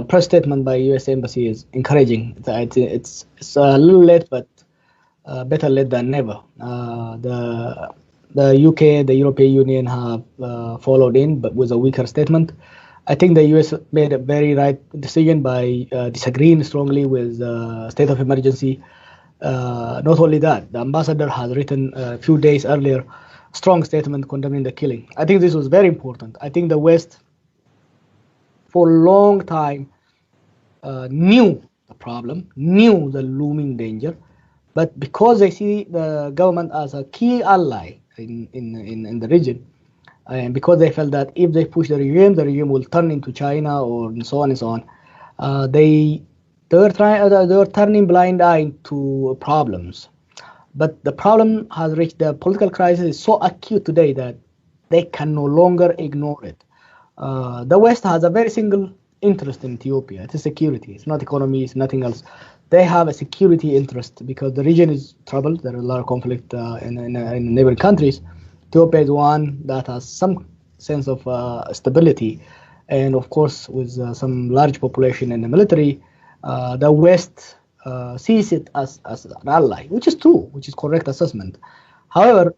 press statement by U.S. Embassy is encouraging. It's a little late, but better late than never. The UK, the European Union have followed in, but with a weaker statement. I think the US made a very right decision by disagreeing strongly with state of emergency. Not only that, the ambassador has written a few days earlier strong statement condemning the killing. I think this was very important. I think the West, for a long time, knew the problem, knew the looming danger, but because they see the government as a key ally in the region, and because they felt that if they push the regime will turn into China or so on and so on, they're turning blind eye to problems. But the problem has reached, the political crisis is so acute today that they can no longer ignore it. The West has a very single interest in Ethiopia. It is security. It's not economy. It's nothing else. They have a security interest because the region is troubled. There is a lot of conflict in neighboring countries. Ethiopia is one that has some sense of stability, and of course, with some large population in the military, the West sees it as an ally, which is true, which is correct assessment. However,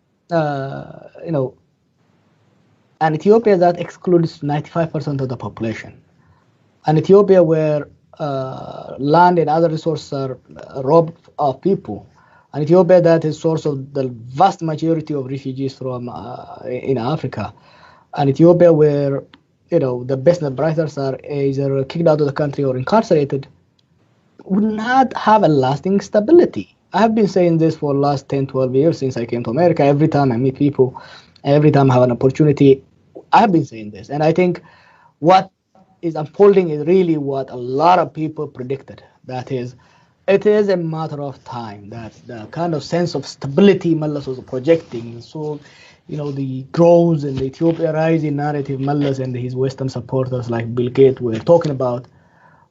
an Ethiopia that excludes 95% of the population, an Ethiopia where land and other resources are robbed of people, an Ethiopia that is source of the vast majority of refugees from in Africa, an Ethiopia where the best and the brightest are either kicked out of the country or incarcerated, would not have a lasting stability. I have been saying this for the last 10, 12 years since I came to America. Every time I meet people, every time I have an opportunity, I have been saying this. And I think what is unfolding is really what a lot of people predicted. That is, it is a matter of time that the kind of sense of stability Mallas was projecting. So, the growth in the Ethiopia rising narrative Mallas and his Western supporters like Bill Gates were talking about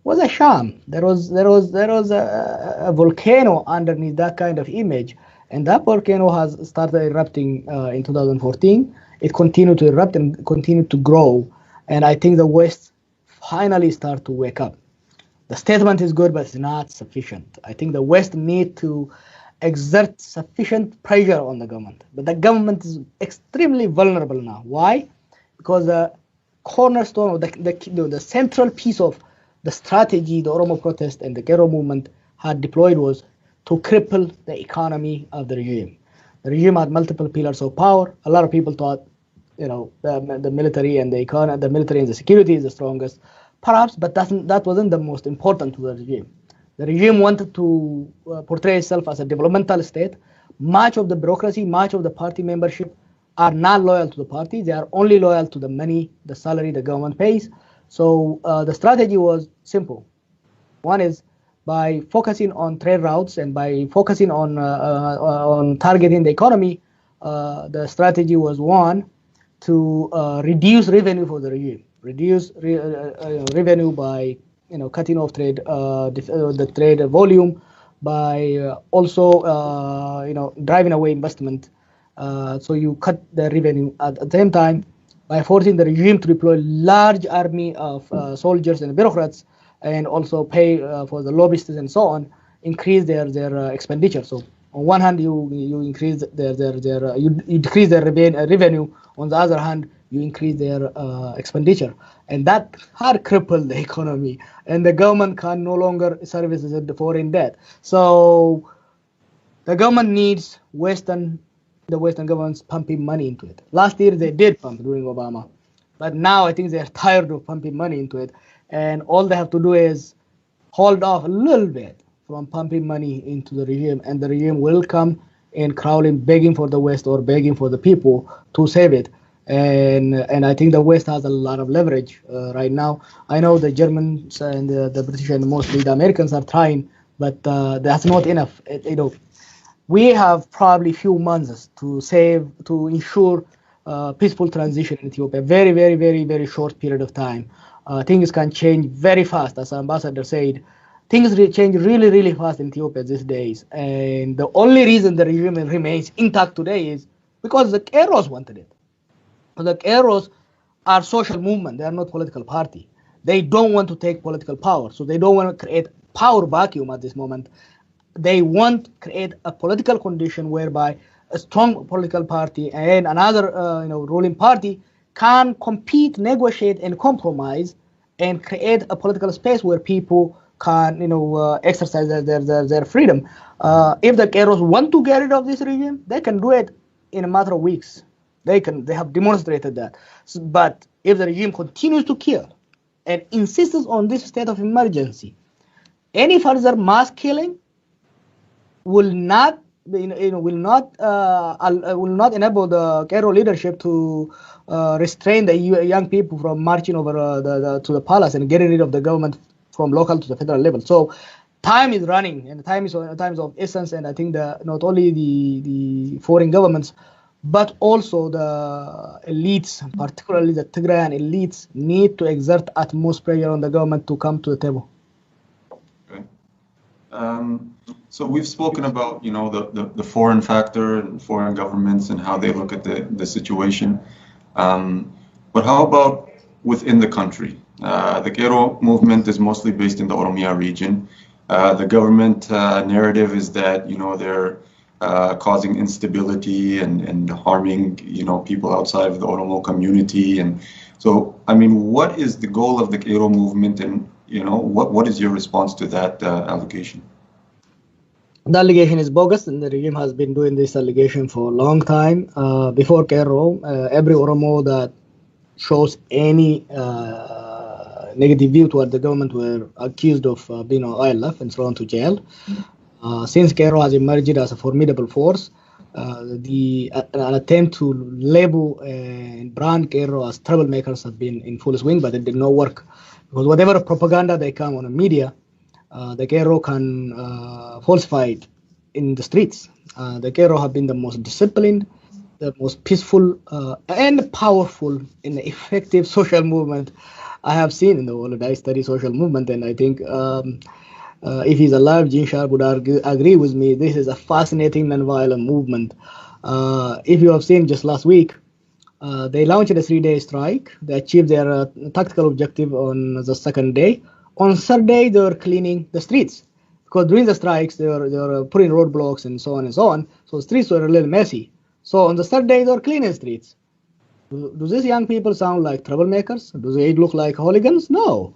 was a sham. There was a volcano underneath that kind of image, and that volcano has started erupting in 2014. It continued to erupt and continued to grow, and I think the West finally start to wake up. The statement is good, but it's not sufficient. I think the West need to exert sufficient pressure on the government, but the government is extremely vulnerable now. Why? Because the cornerstone of the central piece of the strategy the Oromo protest and the Gero movement had deployed was to cripple the economy of the regime. The regime had multiple pillars of power. A lot of people thought, the military and the military and the security is the strongest, perhaps, but that wasn't the most important to the regime. The regime wanted to portray itself as a developmental state. Much of the bureaucracy, much of the party membership are not loyal to the party. They are only loyal to the money, the salary the government pays. So the strategy was simple. One is by focusing on trade routes and by focusing on targeting the economy. The strategy was one to reduce revenue for the regime, reduce revenue by cutting off trade, the trade volume, by also driving away investment. So you cut the revenue at the same time by forcing the regime to deploy large army of soldiers and bureaucrats, and also pay for the lobbyists and so on, increase their expenditure. So on one hand, you increase you decrease their revenue. On the other hand, you increase their expenditure, and that had crippled the economy, and the government can no longer service the foreign debt. So the government needs the Western governments pumping money into it. Last year they did pump during Obama, but now I think they're tired of pumping money into it, and all they have to do is hold off a little bit from pumping money into the regime, and the regime will come in crawling, begging for the West or begging for the people to save it. And I think the West has a lot of leverage right now. I know the Germans and the British and mostly the Americans are trying, but that's not enough. We have probably few months to ensure peaceful transition in Ethiopia. Very, very, very, very short period of time. Things can change very fast, as the ambassador said. Things change really, really fast in Ethiopia these days. And the only reason the regime remains intact today is because the Keros wanted it. The Keros are social movement. They are not political party. They don't want to take political power, so they don't want to create power vacuum at this moment. They want to create a political condition whereby a strong political party and another ruling party can compete, negotiate, and compromise, and create a political space where people can exercise their freedom. If the Keros want to get rid of this regime, they can do it in a matter of weeks. They have demonstrated that. But if the regime continues to kill and insists on this state of emergency, any further mass killing will not will not enable the Cairo leadership to restrain the young people from marching over to the palace and getting rid of the government from local to the federal level. So time is running, and time is of essence. And I think that not only the foreign governments, but also the elites, particularly the Tigrayan elites, need to exert utmost pressure on the government to come to the table. Okay. So we've spoken about the foreign factor and foreign governments and how they look at the situation. But how about within the country? The Cairo movement is mostly based in the Oromia region. The government narrative is that they're causing instability and harming people outside of the Oromo community. And so, I mean, what is the goal of the Cairo movement, and what is your response to that allegation? The allegation is bogus, and the regime has been doing this allegation for a long time. Before Cairo, every Oromo that shows any negative view toward the government were accused of being on ILF and thrown to jail. Since Cairo has emerged as a formidable force, an attempt to label and brand Cairo as troublemakers has been in full swing, but it did not work. Because whatever propaganda they come on the media, the Cairo can falsify it in the streets. The Cairo have been the most disciplined, the most peaceful, and powerful and effective social movement I have seen in the world. I study social movement, and I think if he's alive, Gene Sharp would agree with me. This is a fascinating non-violent movement. If you have seen just last week, they launched a 3-day strike. They achieved their tactical objective on the second day. On third day, they were cleaning the streets, because during the strikes, they were putting roadblocks and so on and so on. So the streets were a little messy. So on the third day, they were cleaning streets. Do these young people sound like troublemakers? Do they look like hooligans? No.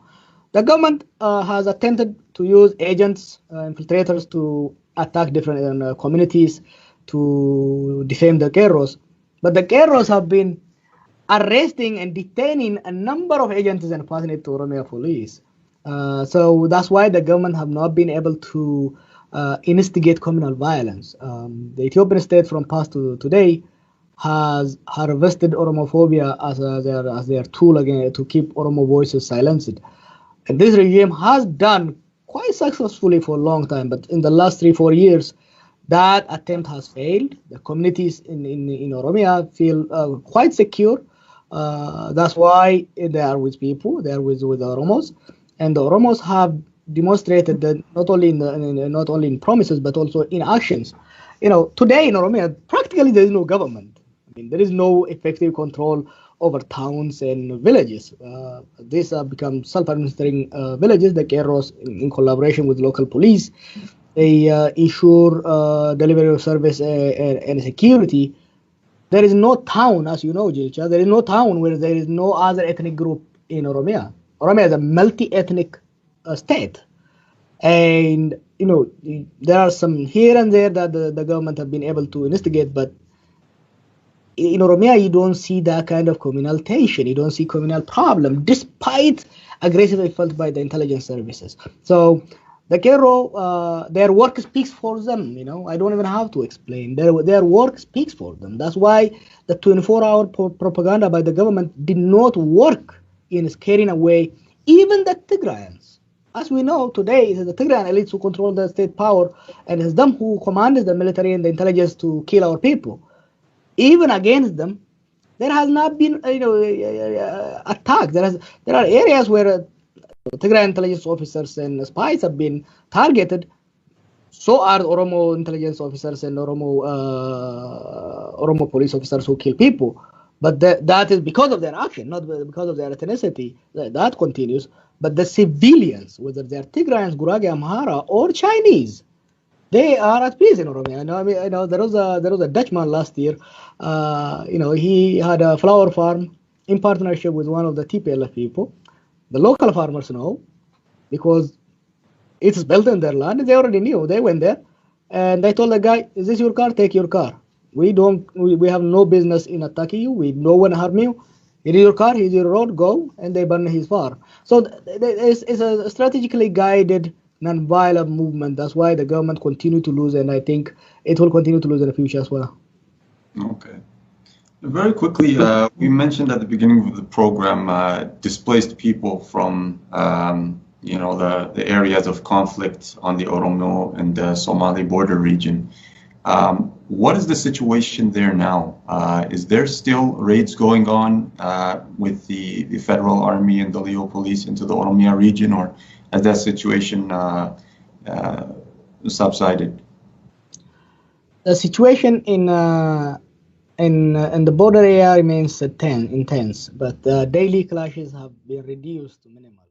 The government has attempted to use agents, infiltrators, to attack different communities, to defame the Kairos. But the Kairos have been arresting and detaining a number of agents and passing it to Oromia police. So that's why the government have not been able to instigate communal violence. The Ethiopian state from past to today has harvested Oromophobia as their tool again to keep Oromo voices silenced. And this regime has done quite successfully for a long time, but in the last 3-4 years, that attempt has failed. The communities in Oromia feel quite secure. That's why they are with people. They are with the Oromos, and the Oromos have demonstrated that not only in promises but also in actions. Today in Oromia, practically there is no government. I mean, there is no effective control over towns and villages. These have become self-administering villages. The Kairos, in collaboration with local police, they ensure delivery of service and security. There is no town, as you know, Jilcha, there is no town where there is no other ethnic group in Oromia. Oromia is a multi-ethnic state. And, there are some here and there that the government have been able to instigate, but in Oromia, you don't see that kind of communal tension. You don't see communal problem, despite aggressive effort by the intelligence services. So the Cairo, their work speaks for them. I don't even have to explain. Their work speaks for them. That's why the 24-hour propaganda by the government did not work in scaring away even the Tigrayans. As we know today, it is the Tigrayan elites who control the state power, and it's them who command the military and the intelligence to kill our people. Even against them, there has not been attack. There are areas where Tigray intelligence officers and spies have been targeted. So are Oromo intelligence officers and Oromo police officers who kill people. But that is because of their action, not because of their ethnicity. That continues. But the civilians, whether they're Tigrayans, Gurage, Amhara, or Chinese, they are at peace in Oromia. There was a Dutchman last year. He had a flower farm in partnership with one of the TPLF people. The local farmers know because it's built in their land. They already knew. They went there, and they told the guy, "Is this your car? Take your car. We have no business in attacking you. We no one harm you. It is your car. Here's your road. Go." And they burn his farm. So it's a strategically guided non-violent movement. That's why the government continue to lose, and I think it will continue to lose in the future as well. Okay. Very quickly, we mentioned at the beginning of the program displaced people from the areas of conflict on the Oromo and the Somali border region. What is the situation there now? Is there still raids going on with the federal army and the Leo police into the Oromia region, or has that situation subsided? The situation in the border area remains intense, but daily clashes have been reduced to minimal.